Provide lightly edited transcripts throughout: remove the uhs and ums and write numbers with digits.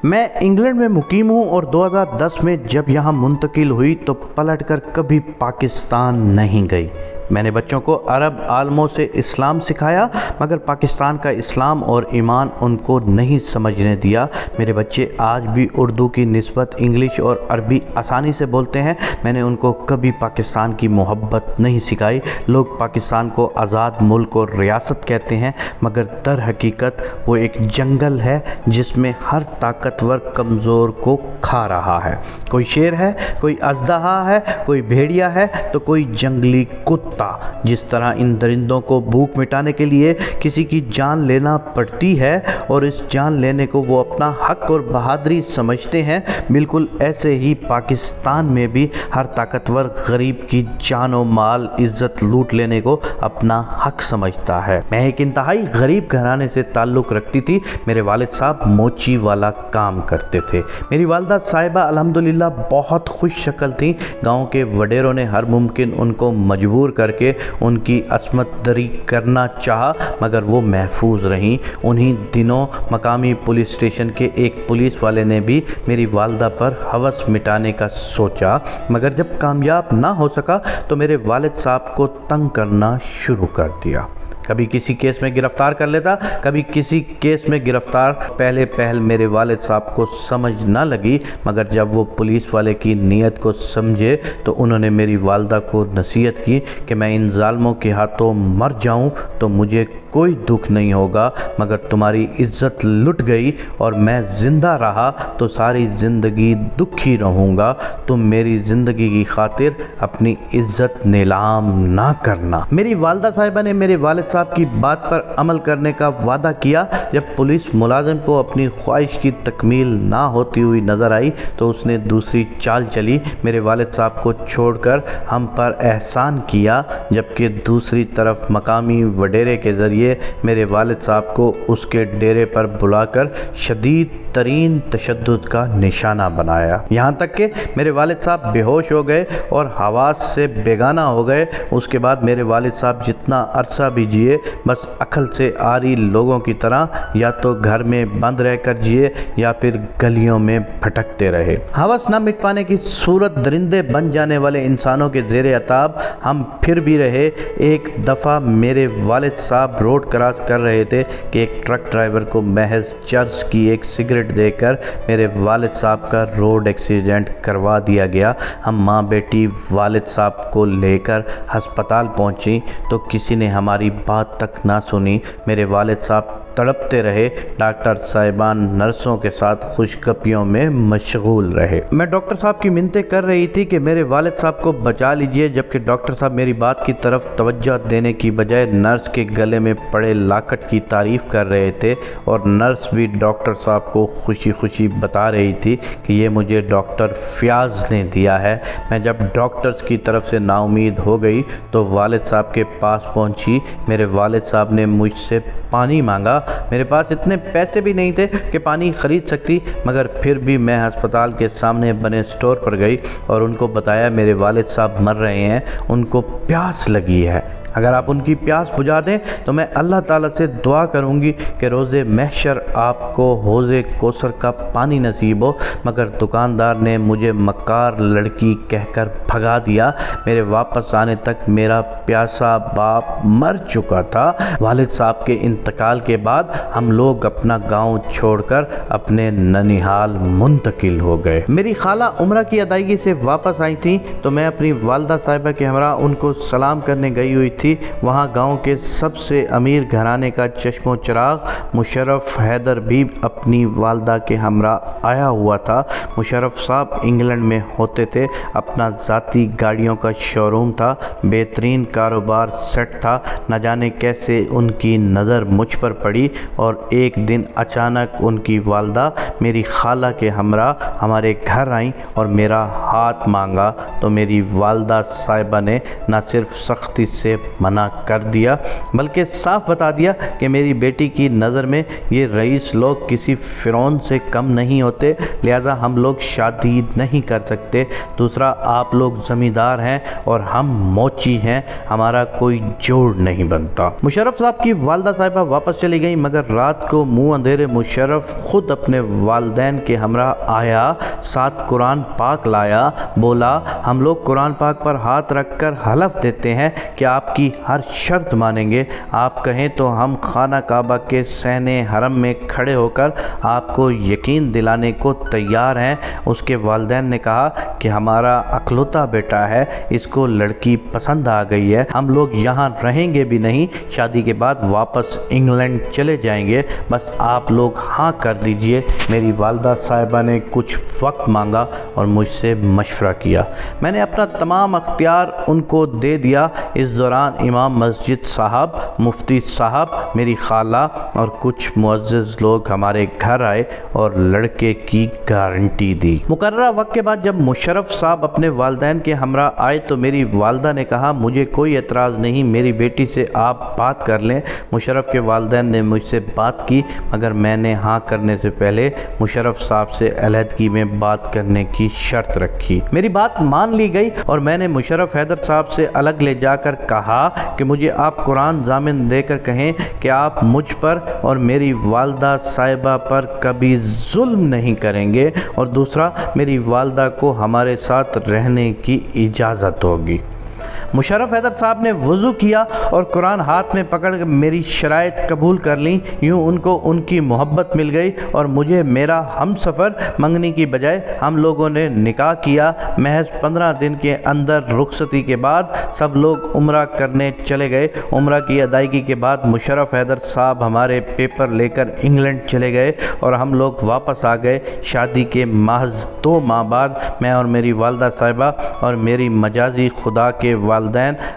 میں انگلینڈ میں مقیم ہوں اور 2010 میں جب یہاں منتقل ہوئی تو پلٹ کر کبھی پاکستان نہیں گئی۔ میں نے بچوں کو عرب عالموں سے اسلام سکھایا، مگر پاکستان کا اسلام اور ایمان ان کو نہیں سمجھنے دیا۔ میرے بچے آج بھی اردو کی نسبت انگلش اور عربی آسانی سے بولتے ہیں۔ میں نے ان کو کبھی پاکستان کی محبت نہیں سکھائی۔ لوگ پاکستان کو آزاد ملک اور ریاست کہتے ہیں، مگر در حقیقت وہ ایک جنگل ہے جس میں ہر طاقتور کمزور کو کھا رہا ہے۔ کوئی شیر ہے، کوئی اژدہا ہے، کوئی بھیڑیا ہے تو کوئی جنگلی کتا۔ جس طرح ان درندوں کو بھوک مٹانے کے لیے کسی کی جان لینا پڑتی ہے اور اس جان لینے کو وہ اپنا حق اور بہادری سمجھتے ہیں، بالکل ایسے ہی پاکستان میں بھی ہر طاقتور غریب کی جان و مال عزت لوٹ لینے کو اپنا حق سمجھتا ہے۔ میں ایک انتہائی غریب گھرانے سے تعلق رکھتی تھی۔ میرے والد صاحب موچی والا کام کرتے تھے۔ میری والدہ صاحبہ الحمدللہ بہت خوش شکل تھیں۔ گاؤں کے وڈیروں نے ہر ممکن ان کو مجبور کر کے ان کی عصمت دری کرنا چاہا، مگر وہ محفوظ رہیں۔ انہی دنوں مقامی پولیس اسٹیشن کے ایک پولیس والے نے بھی میری والدہ پر ہوس مٹانے کا سوچا، مگر جب کامیاب نہ ہو سکا تو میرے والد صاحب کو تنگ کرنا شروع کر دیا۔ کبھی کسی کیس میں گرفتار کر لیتا، کبھی کسی کیس میں گرفتار۔ پہل میرے والد صاحب کو سمجھ نہ لگی، مگر جب وہ پولیس والے کی نیت کو سمجھے تو انہوں نے میری والدہ کو نصیحت کی کہ میں ان ظالموں کے ہاتھوں مر جاؤں تو مجھے کوئی دکھ نہیں ہوگا، مگر تمہاری عزت لٹ گئی اور میں زندہ رہا تو ساری زندگی دکھی رہوں گا۔ تم میری زندگی کی خاطر اپنی عزت نیلام نہ کرنا۔ میری والدہ صاحبہ نے میرے والد صاحب کی بات پر عمل کرنے کا وعدہ کیا۔ جب پولیس ملازم کو اپنی خواہش کی تکمیل نہ ہوتی ہوئی نظر آئی تو اس نے دوسری چال چلی، میرے والد صاحب کو چھوڑ کر ہم پر احسان کیا، جبکہ دوسری طرف مقامی وڈیرے کے ذریعے میرے والد صاحب کو اس کے ڈیرے پر بلا کر شدید ترین تشدد کا نشانہ بنایا، یہاں تک کہ میرے والد صاحب بے ہوش ہو گئے اور حواس سے بیگانہ ہو گئے۔ اس کے بعد میرے والد صاحب جتنا عرصہ بھی جیے بس عقل سے عاری لوگوں کی طرح یا تو گھر میں بند رہ کر جیے یا پھر گلیوں میں بھٹکتے رہے۔ ہوس نہ مٹ پانے کی صورت درندے بن جانے والے انسانوں کے زیر عتاب ہم پھر بھی رہے۔ ایک دفعہ میرے والد صاحب روڈ کراس کر رہے تھے کہ ایک ٹرک ڈرائیور کو محض چرس کی ایک سگریٹ دے کر میرے والد صاحب کا روڈ ایکسیڈنٹ کروا دیا گیا۔ ہم ماں بیٹی والد صاحب کو لے کر ہسپتال پہنچی تو کسی نے ہماری بات تک نہ سنی۔ میرے والد صاحب تڑپتے رہے۔ ڈاکٹر صاحبان نرسوں کے ساتھ خوشگپیوں میں مشغول رہے۔ میں ڈاکٹر صاحب کی منتیں کر رہی تھی کہ میرے والد صاحب کو بچا لیجئے، جبکہ ڈاکٹر صاحب میری بات کی طرف توجہ دینے کی بجائے نرس کے گلے میں پڑے لاکٹ کی تعریف کر رہے تھے، اور نرس بھی ڈاکٹر صاحب کو خوشی خوشی بتا رہی تھی کہ یہ مجھے ڈاکٹر فیاض نے دیا ہے۔ میں جب ڈاکٹرز کی طرف سے نا امید ہو گئی تو والد صاحب کے پاس پہنچی۔ میرے والد صاحب نے مجھ سے پانی مانگا۔ میرے پاس اتنے پیسے بھی نہیں تھے کہ پانی خرید سکتی، مگر پھر بھی میں ہسپتال کے سامنے بنے سٹور پر گئی اور ان کو بتایا میرے والد صاحب مر رہے ہیں، ان کو پیاس لگی ہے۔ اگر آپ ان کی پیاس بجھا دیں تو میں اللہ تعالیٰ سے دعا کروں گی کہ روز محشر آپ کو حوض کوثر کا پانی نصیب ہو، مگر دکاندار نے مجھے مکار لڑکی کہہ کر بھگا دیا۔ میرے واپس آنے تک میرا پیاسا باپ مر چکا تھا۔ والد صاحب کے انتقال کے بعد ہم لوگ اپنا گاؤں چھوڑ کر اپنے ننیحال منتقل ہو گئے۔ میری خالہ عمرہ کی ادائیگی سے واپس آئی تھیں تو میں اپنی والدہ صاحبہ کے ہمراہ ان کو سلام کرنے گئی ہوئی تھی۔ وہاں گاؤں کے سب سے امیر گھرانے کا چشم و چراغ مشرف حیدر بھی اپنی والدہ کے ہمراہ آیا ہوا تھا۔ مشرف صاحب انگلینڈ میں ہوتے تھے، اپنا ذاتی گاڑیوں کا شو روم تھا، بہترین کاروبار سیٹ تھا۔ نہ جانے کیسے ان کی نظر مجھ پر پڑی اور ایک دن اچانک ان کی والدہ میری خالہ کے ہمراہ ہمارے گھر آئیں اور میرا ہاتھ مانگا تو میری والدہ صاحبہ نے نہ صرف سختی سے منع کر دیا، بلکہ صاف بتا دیا کہ میری بیٹی کی نظر میں یہ رئیس لوگ کسی فرعون سے کم نہیں ہوتے، لہذا ہم لوگ شادی نہیں کر سکتے۔ دوسرا، آپ لوگ زمیندار ہیں اور ہم موچی ہیں، ہمارا کوئی جوڑ نہیں بنتا۔ مشرف صاحب کی والدہ صاحبہ واپس چلی گئیں، مگر رات کو منہ اندھیرے مشرف خود اپنے والدین کے ہمراہ آیا، ساتھ قرآن پاک لایا، بولا ہم لوگ قرآن پاک پر ہاتھ رکھ کر حلف دیتے ہیں کہ آپ کی ہر شرط مانیں گے، آپ کہیں تو ہم خانہ کعبہ کے صحن حرم میں کھڑے ہو کر آپ کو یقین دلانے کو تیار ہیں۔ اس کے والدین نے کہا کہ ہمارا اکلوتا بیٹا ہے، اس کو لڑکی پسند آ گئی ہے، ہم لوگ یہاں رہیں گے بھی نہیں، شادی کے بعد واپس انگلینڈ چلے جائیں گے، بس آپ لوگ ہاں کر دیجئے۔ میری والدہ صاحبہ نے کچھ وقت مانگا اور مجھ سے مشورہ کیا، میں نے اپنا تمام اختیار ان کو دے دیا۔ اس دوران امام مسجد صاحب، مفتی صاحب، میری خالہ اور کچھ معزز لوگ ہمارے گھر آئے اور لڑکے کی گارنٹی دی۔ مقررہ وقت کے بعد جب مشرف صاحب اپنے والدین کے ہمراہ آئے تو میری والدہ نے کہا مجھے کوئی اعتراض نہیں، میری بیٹی سے آپ بات کر لیں۔ مشرف کے والدین نے مجھ سے بات کی، مگر میں نے ہاں کرنے سے پہلے مشرف صاحب سے علیحدگی میں بات کرنے کی شرط رکھی۔ میری بات مان لی گئی اور میں نے مشرف حیدر صاحب سے الگ لے جا کر کہا کہ مجھے آپ قرآن ضامن دے کر کہیں کہ آپ مجھ پر اور میری والدہ صاحبہ پر کبھی ظلم نہیں کریں گے، اور دوسرا میری والدہ کو ہمارے ساتھ رہنے کی اجازت ہوگی۔ مشرف حیدر صاحب نے وضو کیا اور قرآن ہاتھ میں پکڑ کر میری شرائط قبول کر لیں۔ یوں ان کو ان کی محبت مل گئی اور مجھے میرا ہم سفر منگنی کی بجائے ہم لوگوں نے نکاح کیا۔ محض 15 دن کے اندر رخصتی کے بعد سب لوگ عمرہ کرنے چلے گئے۔ عمرہ کی ادائیگی کے بعد مشرف حیدر صاحب ہمارے پیپر لے کر انگلینڈ چلے گئے اور ہم لوگ واپس آ گئے۔ شادی کے محض 2 ماہ بعد میں اور میری والدہ صاحبہ اور میری مجازی خدا کے والدین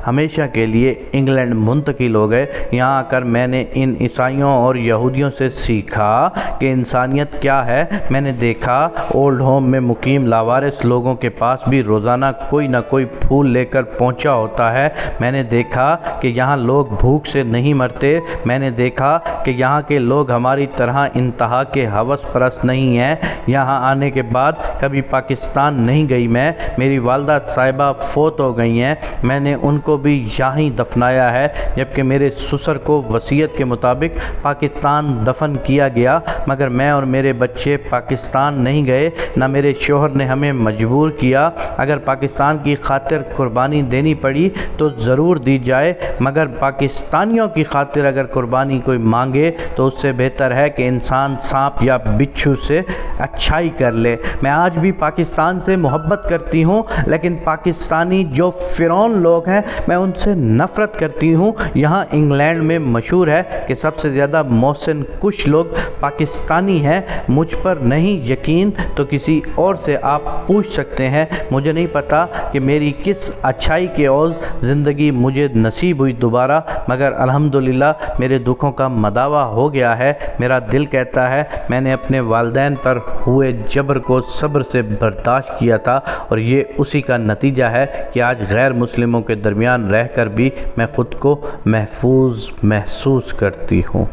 ہمیشہ کے لیے انگلینڈ منتقل ہو گئے۔ یہاں آ کر میں نے ان عیسائیوں اور یہودیوں سے سیکھا کہ انسانیت کیا ہے۔ میں نے دیکھا اولڈ ہوم میں مقیم لاوارث لوگوں کے پاس بھی روزانہ کوئی نہ کوئی پھول لے کر پہنچا ہوتا ہے۔ میں نے دیکھا کہ یہاں لوگ بھوک سے نہیں مرتے۔ میں نے دیکھا کہ یہاں کے لوگ ہماری طرح انتہا کے ہوس پرست نہیں ہیں۔ یہاں آنے کے بعد کبھی پاکستان نہیں گئی میں، میری والدہ صاحبہ فوت ہو گئی ہیں، میں نے ان کو بھی یہیں دفنایا ہے، جبکہ میرے سسر کو وصیت کے مطابق پاکستان دفن کیا گیا، مگر میں اور میرے بچے پاکستان نہیں گئے، نہ میرے شوہر نے ہمیں مجبور کیا۔ اگر پاکستان کی خاطر قربانی دینی پڑی تو ضرور دی جائے، مگر پاکستانیوں کی خاطر اگر قربانی کوئی مانگے تو اس سے بہتر ہے کہ انسان سانپ یا بچھو سے اچھائی کر لے۔ میں آج بھی پاکستان سے محبت کرتی ہوں، لیکن پاکستانی جو فرعون لوگ ہیں میں ان سے نفرت کرتی ہوں۔ یہاں انگلینڈ میں مشہور ہے کہ سب سے زیادہ محسن کچھ لوگ پاکستانی ہیں۔ مجھ پر نہیں یقین تو کسی اور سے آپ پوچھ سکتے ہیں۔ مجھے نہیں پتا کہ میری کس اچھائی کے عوض زندگی مجھے نصیب ہوئی دوبارہ، مگر الحمدللہ میرے دکھوں کا مداوع ہو گیا ہے۔ میرا دل کہتا ہے میں نے اپنے والدین پر ہوئے جبر کو صبر سے برداشت کیا تھا، اور یہ اسی کا نتیجہ ہے کہ آج غیر مسلموں کے درمیان رہ کر بھی میں خود کو محفوظ محسوس کرتی ہوں۔